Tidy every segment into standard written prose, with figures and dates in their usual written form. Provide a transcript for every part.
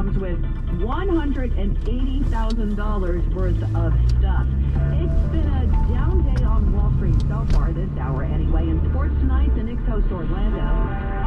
comes with $180,000 worth of stuff. It's been a down day on Wall Street so far this hour anyway. In sports tonight, the Knicks host Orlando.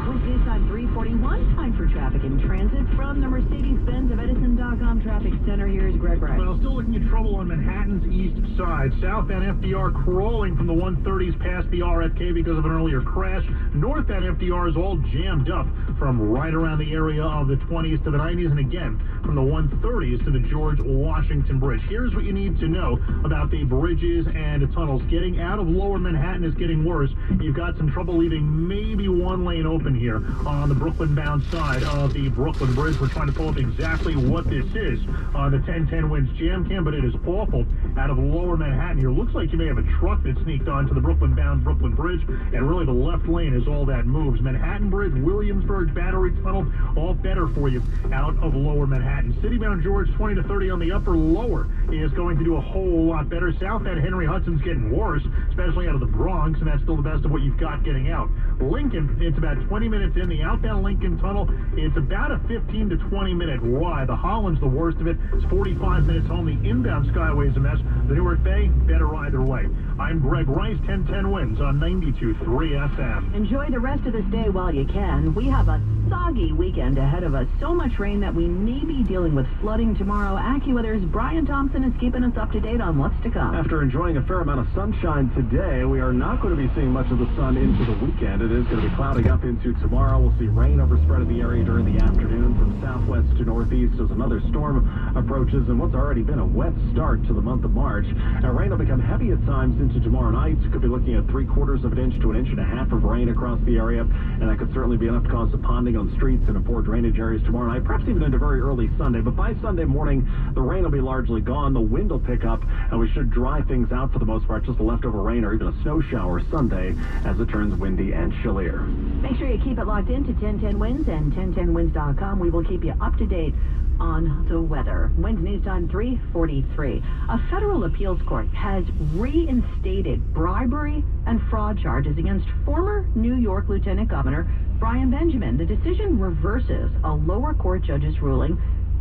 Wednesday's time 3:41. Time for traffic and transit from the Mercedes-Benz of Edison.com Traffic Center. Here's Greg Rice. Well, still looking at trouble on Manhattan's east side. Southbound FDR crawling from the 130s past the RFK because of an earlier crash. Northbound FDR is all jammed up from right around the area of the 20s to the 90s, and again from the 130s to the George Washington Bridge. Here's what you need to know about the bridges and tunnels. Getting out of lower Manhattan is getting worse. You've got some trouble leaving maybe one lane open here on the Brooklyn-bound side of the Brooklyn Bridge. We're trying to pull up exactly what this is on the 1010 Winds jam cam, but it is awful out of lower Manhattan here. Looks like you may have a truck that sneaked onto the Brooklyn-bound Brooklyn Bridge, and really the left lane is all that moves. Manhattan Bridge, Williamsburg, Battery Tunnel, all better for you out of lower Manhattan. Citybound George, 20 to 30 on the upper. Lower is going to do a whole lot better. Southbound Henry Hudson's getting worse, especially out of the Bronx, and that's still the best of what you've got getting out. Lincoln, it's about 20 minutes in. The outbound Lincoln Tunnel, it's about a 15 to 20 minute ride. The Holland's the worst of it. It's 45 minutes home. The inbound Skyway's a mess. The Newark Bay, better either way. I'm Greg Rice, 1010 Winds on 92.3 FM. Enjoy the rest of this day while you can. We have a soggy weekend ahead of us. So much rain that we may be dealing with flooding tomorrow. AccuWeather's Brian Thompson is keeping us up to date on what's to come. After enjoying a fair amount of sunshine today, we are not going to be seeing much of the sun into the weekend. It is going to be cloudy up into tomorrow. We'll see rain overspread in the area during the afternoon from southwest to northeast as another storm approaches and what's already been a wet start to the month of March. Now, rain will become heavy at times into tomorrow night. Could be looking at 3/4 of an inch to an inch and a half of rain across the area, and that could certainly be enough to cause some ponding on streets and in poor drainage areas tomorrow night, perhaps even into very early Sunday. But by Sunday morning, the rain will be largely gone. The wind will pick up, and we should dry things out for the most part. Just a leftover rain or even a snow shower Sunday as it turns windy and chillier. Make sure you keep it locked into 1010 Winds and 1010winds.com. We will keep you up to date on the weather. Winds news time 3:43. A federal appeals court has reinstated bribery and fraud charges against former New York Lieutenant Governor Brian Benjamin. The decision reverses a lower court judge's ruling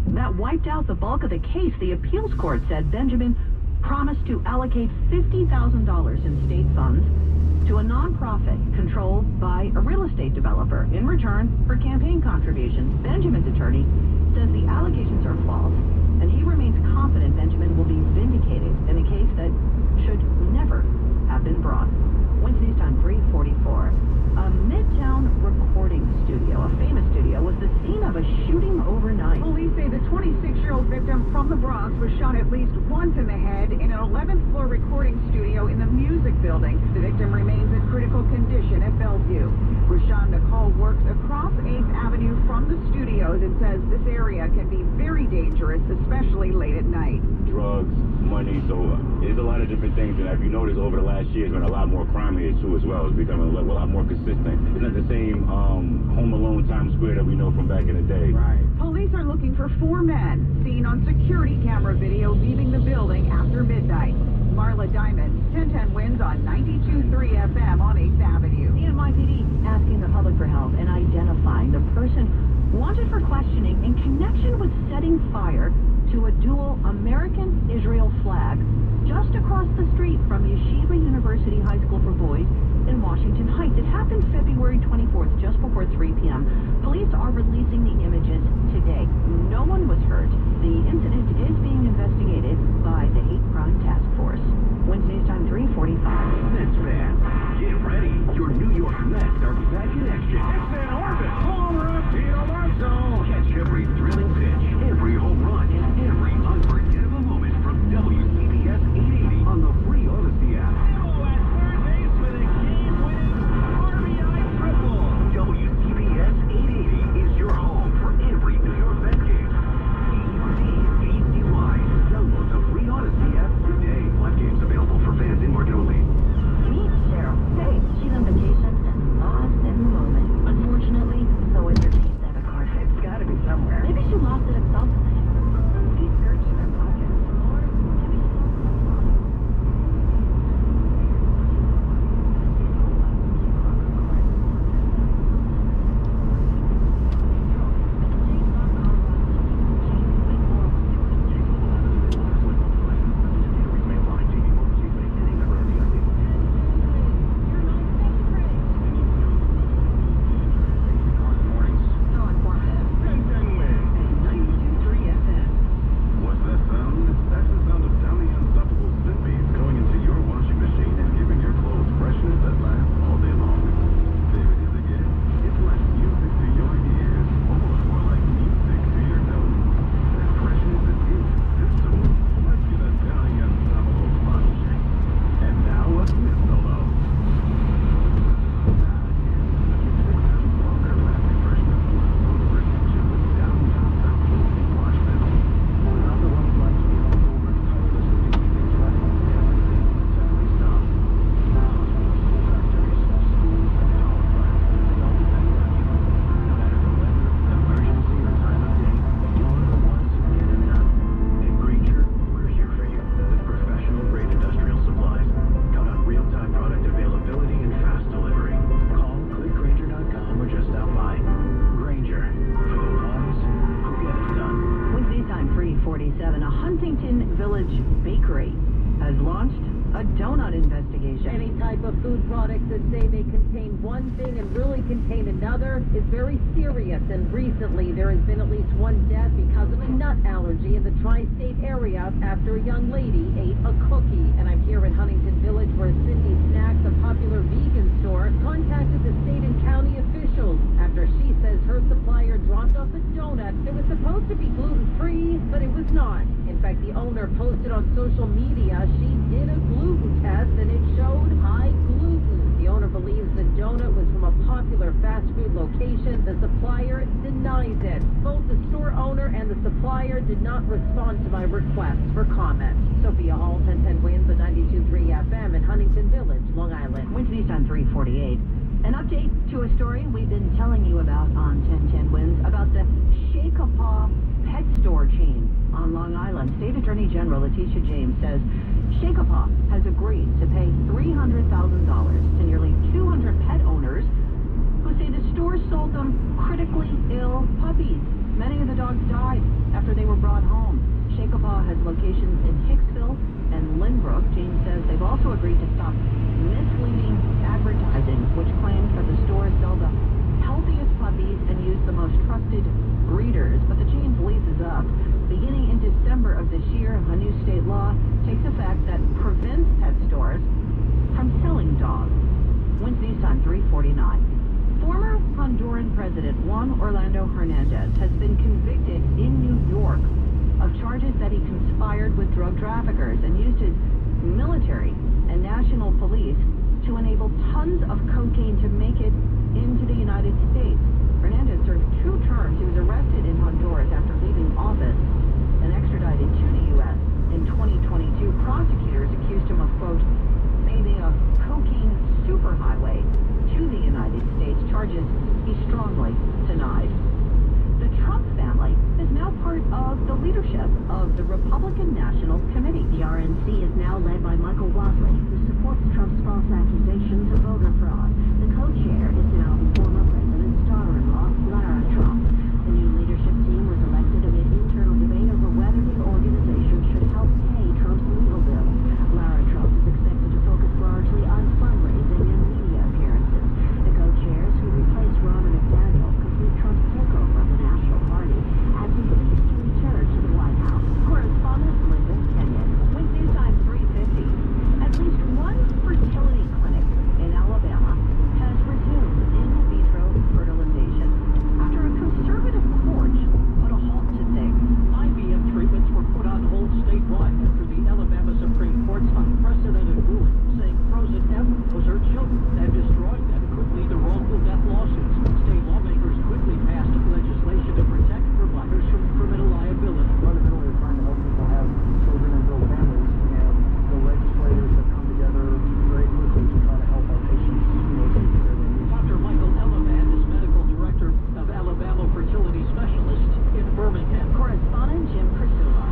that wiped out the bulk of the case. The appeals court said Benjamin promised to allocate $50,000 in state funds to a nonprofit controlled by a real estate developer in return for campaign contributions. Benjamin's attorney says the allegations are false, and he remains confident Benjamin will be vindicated in a case that should never have been brought. Wednesday's time 3:44. A Midtown recording studio, a famous studio, was the scene of a shooting overnight. Police say the 26-year-old victim from the Bronx was shot at least once in the head in an 11th floor recording studio in the music building. The victim remains in critical condition at Bellevue. Rashawn Nicole works across 8th Avenue from the studios and says this area can be very dangerous, especially late at night. Drugs, money, so there's a lot of different things, and if you notice over the last year, there's been a lot more crime here too as well. It's becoming a lot more consistent. It's not the same Home Alone Times Square that we know from back in the day. Right. Police are looking for 4 men seen on security camera video leaving the building after midnight. Marla Diamond, 1010 Winds on 92.3 FM on 8th Avenue. The NYPD asking the public for help in identifying the person wanted for questioning in connection with setting fire to a dual American-Israel flag just across the street from Yeshiva University High School for Boys in Washington Heights. It happened February 24th, just before 3 p.m. Police are releasing the images today. No one was hurt. The incident is being investigated by the Hate Crime Task Force. Wednesday's time 3:45. Mets fans, get ready. Your New York Mets are back in action. It's in orbit. Home run, Pino Marzo. Catch every thrilling pitch, every home run, and every unforgettable moment from WCBS 880 on the free Odyssey app. WCBS 880 is your home for every New York Mets game. AED-ACY. Download the free Odyssey app today. Live games available for fans in market only. Meet Cheryl. Hey, she's on vacation and lost in the moment. Unfortunately, a donut investigation. Any type of food products that say they contain one thing and really contain another is very serious. And recently, there has been at least one death because of a nut allergy in the tri-state area after a young lady ate a cookie. And I'm here in Huntington Village where Cindy Snacks, a popular vegan store, contacted the state and county officials after she says her supplier dropped off a donut that was supposed to be gluten-free, but it was not. In fact, the owner posted on social media she did a gluten test and it showed high gluten. The owner believes the donut was from a popular fast food location. The supplier denies it. Both the store owner and the supplier did not respond to my request for comment. Sophia Hall, 1010 Winds at 92.3 FM in Huntington Village, Long Island. Winds east on 348. An update to a story we've been telling you about on 1010 Winds about the Secaucus pet store chain on Long Island. State Attorney General Letitia James says Secaucus has agreed to pay $300,000 to nearly 200 pet owners who say the store sold them critically ill puppies. Many of the dogs died after they were brought home. Secaucus has locations in Hicksville and Lynbrook. James says they've also agreed to stop misleading advertising, which claims that the stores sell the healthiest puppies and use the most trusted breeders. But the chain's lease is up. Beginning in December of this year, a new state law takes effect that prevents pet stores from selling dogs. Winds east on 349. Former Honduran President Juan Orlando Hernandez has been convicted in New York of charges that he conspired with drug traffickers and used his military and national police to enable tons of cocaine to make it into the United States. Hernandez served 2 terms. He was arrested in Honduras after leaving office and extradited to the U.S. in 2022. Prosecutors accused him of, quote, paving a cocaine superhighway to the United States, charges he strongly denied. The Trump family is now part of the leadership of the Republican National Committee. The RNC is now led by Michael Whatley, who supports Trump's false accusations of voter fraud. The co-chair is now former President's daughter-in-law, Lara Trump. The new leadership team was elected amid internal debate over whether the organization should help pay Trump's legal bills. Lara Trump is expected to focus largely on fundraising and media appearances. The co-chairs, who replaced Ronna McDaniel, complete Trump's takeover of the National Party, have been released to return to the White House. Correspondent Linda Kenyon. Winds news time 350. At least one fertility clinic in Alabama has resumed in vitro fertilization after a conservative court put a halt to things. IVF treatments were put on hold statewide after the Alabama Supreme Court's unprecedented ruling saying frozen embryos are children and destroying them could lead to wrongful death lawsuits. State lawmakers quickly passed legislation to protect providers from criminal liability. Fundamentally, we're trying to help people have children and build families, and the legislators have come together very quickly to try to help our patients, take care of their needs. Dr. Michael Elavan is medical director of Alabama Fertility Specialists in Birmingham. Correspondent Jim Priscilla.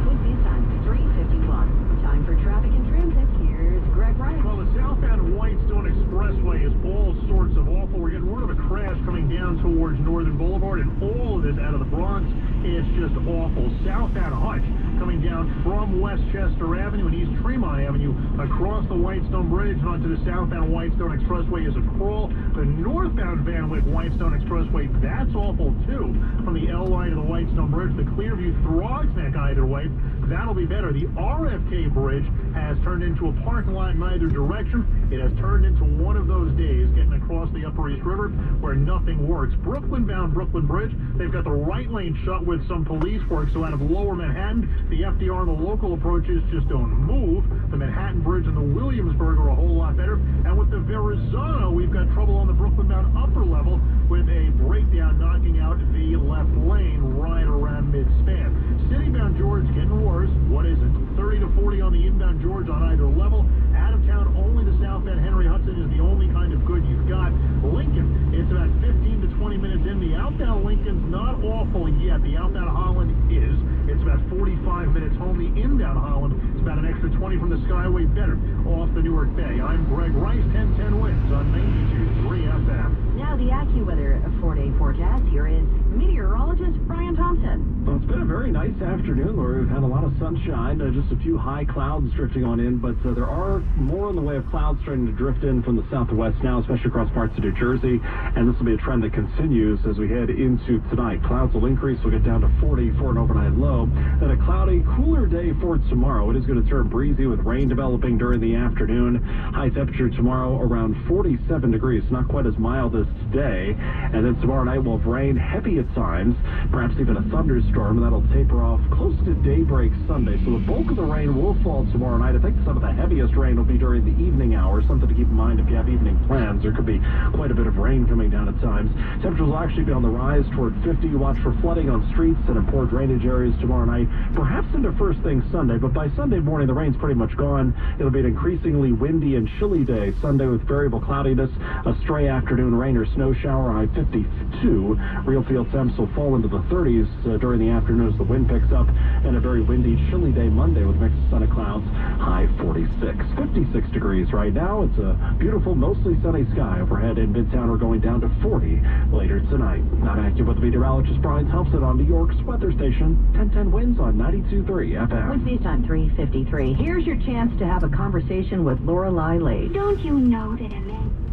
Winds east time 351. Time for traffic and transit. Here's Greg Wright. Well, the southbound Whitestone Expressway is all sorts of awful. We're getting word of a crash coming down towards Northern Boulevard, and all of this out of the Bronx. It's just awful. Southbound Hutch coming down from Westchester Avenue and East Tremont Avenue across the Whitestone Bridge and onto the southbound Whitestone Expressway is a crawl. The northbound Van Wyck Whitestone Expressway, that's awful too. From the L line to the Whitestone Bridge, the Clearview Throgs Neck either way, that'll be better. The RFK Bridge has turned into a parking lot in either direction. It has turned into one of those days getting across the Upper East River where nothing works. Brooklyn-bound Brooklyn Bridge, they've got the right lane shut with some police work, so out of Lower Manhattan, the FDR and the local approaches just don't move. The Manhattan Bridge and the Williamsburg are a whole lot better. And with the Verrazano, we've got trouble on the Brooklyn-bound upper level with a breakdown knocking out the left lane right around mid-span. City-bound George getting worse. What is it? 30 to 40 on the inbound George on either level. Out of town, only the southbound Henry Hudson is the only kind of good you've got. Lincoln, it's about 15 to 20 minutes in. The outbound Lincoln's not awful yet. The outbound Holland is. It's about 45 minutes home. The inbound Holland is about an extra 20 from the Skyway, better off the Newark Bay. I'm Greg Rice, 1010 Winds on 92.3 FM. Now the AccuWeather 4-day forecast. Here is meteorologist Brian Thompson. Well, it's been a very nice afternoon, Laura. We've had a lot of sunshine, just a few high clouds drifting on in, but there are more in the way of clouds starting to drift in from the southwest now, especially across parts of New Jersey, and this will be a trend that continues as we head into tonight. Clouds will increase. We'll get down to 40 for an overnight low. Then a cloudy, cooler day for tomorrow. It is going to turn breezy with rain developing during the afternoon. High temperature tomorrow around 47 degrees, not quite as mild as today. And then tomorrow night we'll have rain, heavy at times, perhaps even a thunderstorm, and that'll taper off close to daybreak Sunday. So the bulk of the rain will fall tomorrow night. I think some of the heaviest rain will be during the evening hours, something to keep in mind if you have evening plans. There could be quite a bit of rain coming down at times. Temperatures will actually be on the rise toward 50. Watch for flooding on streets and in poor drainage areas tomorrow night, perhaps into first thing Sunday, but by Sunday morning the rain's pretty much gone. It'll be an increasingly windy and chilly day Sunday with variable cloudiness, a stray afternoon rain or snow shower, high 52. Real field temps will fall into the 30s during the afternoon as the wind picks up, and a very windy, chilly day Monday with mixed sun and clouds, high 46. 56 degrees right now. It's a beautiful, mostly sunny sky overhead in Midtown. We're going down to 40 later tonight. I'm active with meteorologist Brian Thompson on New York's weather station, 1010 winds on 92.3 FM. Wednesday's time 3:53. Here's your chance to have a conversation with Lorelei Lee. Don't you know that a man